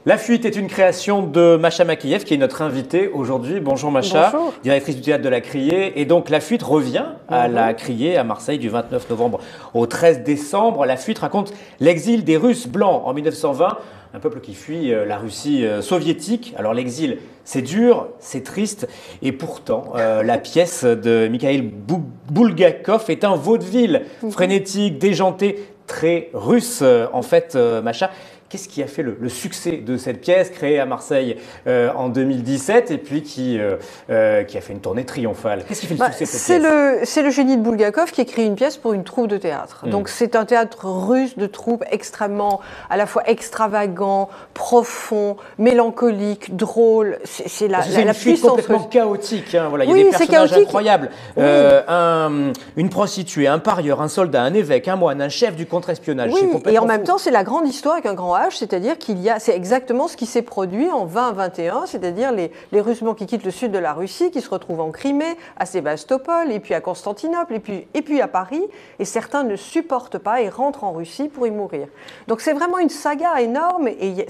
La fuite est une création de Masha Makiev qui est notre invitée aujourd'hui. Bonjour Masha, Bonjour. Directrice du théâtre de la Criée. Et donc La fuite revient à la Criée à Marseille du 29 novembre au 13 décembre. La fuite raconte l'exil des Russes blancs en 1920, un peuple qui fuit la Russie soviétique. Alors l'exil, c'est dur, c'est triste et pourtant la pièce de Mikhail Bulgakov est un vaudeville frénétique, déjanté, très russe en fait Masha. Qu'est-ce qui a fait le succès de cette pièce créée à Marseille en 2017 et puis qui a fait une tournée triomphale? Qu'est-ce qui fait le succès de cette pièce? C'est le génie de Bulgakov qui écrit une pièce pour une troupe de théâtre. Donc c'est un théâtre russe de troupe extrêmement, à la fois extravagant, profond, mélancolique, drôle. C'est la fuite puissance complètement russe. chaotique. Hein, voilà. Il y a Oui, des c'est personnages chaotique. incroyables. Oui. Une prostituée, un parieur, un soldat, un évêque, un moine, un chef du contre-espionnage. Oui, et en même fou. temps, c'est la grande histoire avec un grand H, c'est-à-dire c'est exactement ce qui s'est produit en 2021, c'est-à-dire les Russes blancs qui quittent le sud de la Russie, qui se retrouvent en Crimée, à Sébastopol, et puis à Constantinople, et puis à Paris, et certains ne supportent pas et rentrent en Russie pour y mourir. Donc c'est vraiment une saga énorme, et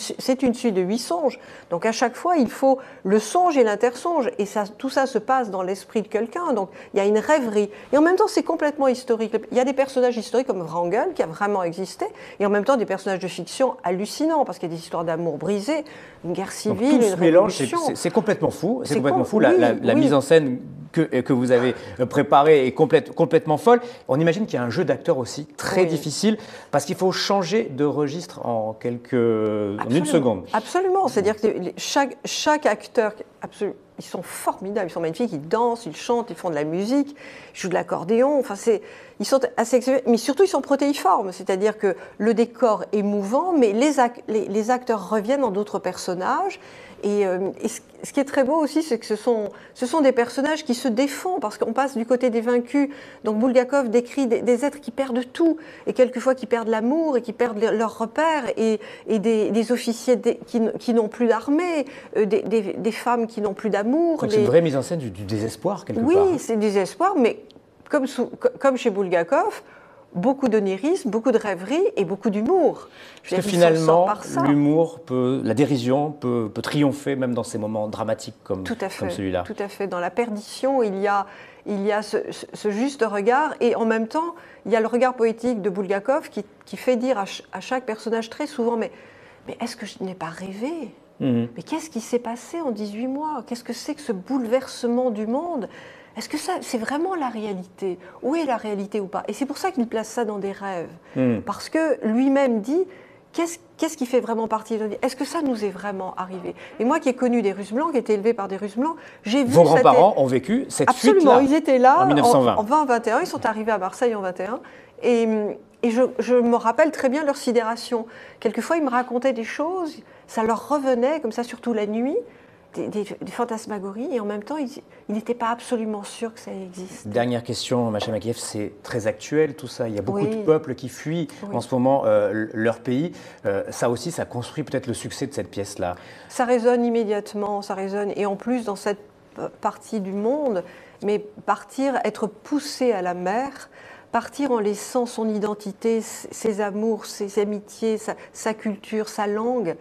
c'est une suite de 8 songes. Donc à chaque fois, il faut le songe et l'intersonge. Et tout ça se passe dans l'esprit de quelqu'un. Donc il y a une rêverie. Et en même temps, c'est complètement historique. Il y a des personnages historiques comme Wrangel, qui a vraiment existé. Et en même temps, des personnages de fiction hallucinants, parce qu'il y a des histoires d'amour brisées, une guerre civile, tout une ce mélange, révolution. c'est complètement fou. C'est C'est complètement fou. La oui. mise en scène que vous avez préparée est complètement folle. On imagine qu'il y a un jeu d'acteurs aussi très difficile, parce qu'il faut changer de registre en une seconde. Absolument. C'est-à-dire que chaque acteur, ils sont formidables, ils sont magnifiques, ils dansent, ils chantent, ils font de la musique, ils jouent de l'accordéon. Enfin, ils sont assez exceptionnels, mais surtout ils sont protéiformes. C'est-à-dire que le décor est mouvant, mais les acteurs reviennent en d'autres personnages. Et ce qui est très beau aussi, c'est que ce sont des personnages qui se défont, parce qu'on passe du côté des vaincus. Donc Bulgakov décrit des êtres qui perdent tout, et quelquefois qui perdent l'amour, et qui perdent leurs repères, et des officiers qui n'ont plus d'armée, des femmes qui n'ont plus d'amour. C'est une vraie mise en scène du désespoir, quelque part. Oui, c'est du désespoir, mais comme chez Bulgakov, beaucoup d'onirisme, beaucoup de rêverie et beaucoup d'humour. Parce que finalement, l'humour, la dérision peut triompher même dans ces moments dramatiques comme celui-là. Tout à fait. Dans la perdition, il y a ce juste regard, et en même temps, il y a le regard poétique de Bulgakov qui fait dire à chaque personnage très souvent « Mais est-ce que je n'ai pas rêvé ? Mais qu'est-ce qui s'est passé en 18 mois ? Qu'est-ce que c'est que ce bouleversement du monde ? Est-ce que ça, c'est vraiment la réalité ? Où est la réalité ou pas ? Et c'est pour ça qu'il place ça dans des rêves. Parce que lui-même dit, qu'est-ce qui fait vraiment partie de la vie ? Est-ce que ça nous est vraiment arrivé ? Et moi qui ai connu des Russes blancs, qui ai été élevé par des Russes blancs, j'ai vu... Vos grands-parents ont vécu cette fuite-là. Absolument, ils étaient là en 1920. En 2021, ils sont arrivés à Marseille en 21. Et je me rappelle très bien leur sidération. Quelquefois, ils me racontaient des choses, ça leur revenait comme ça, surtout la nuit, des fantasmagories, et en même temps, ils n'étaient pas absolument sûrs que ça existe. Dernière question, Masha Makiev, c'est très actuel tout ça. Il y a beaucoup de peuples qui fuient en ce moment leur pays. Ça aussi, ça construit peut-être le succès de cette pièce-là. Ça résonne immédiatement, ça résonne. Et en plus, dans cette partie du monde, mais être poussé à la mer, partir en laissant son identité, ses amours, ses amitiés, sa culture, sa langue.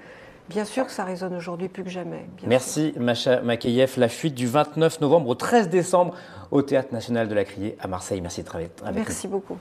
Bien sûr que ça résonne aujourd'hui plus que jamais. Merci Masha Makiev. La fuite du 29 novembre au 13 décembre au Théâtre National de la Criée à Marseille. Merci de travailler avec nous. Merci beaucoup.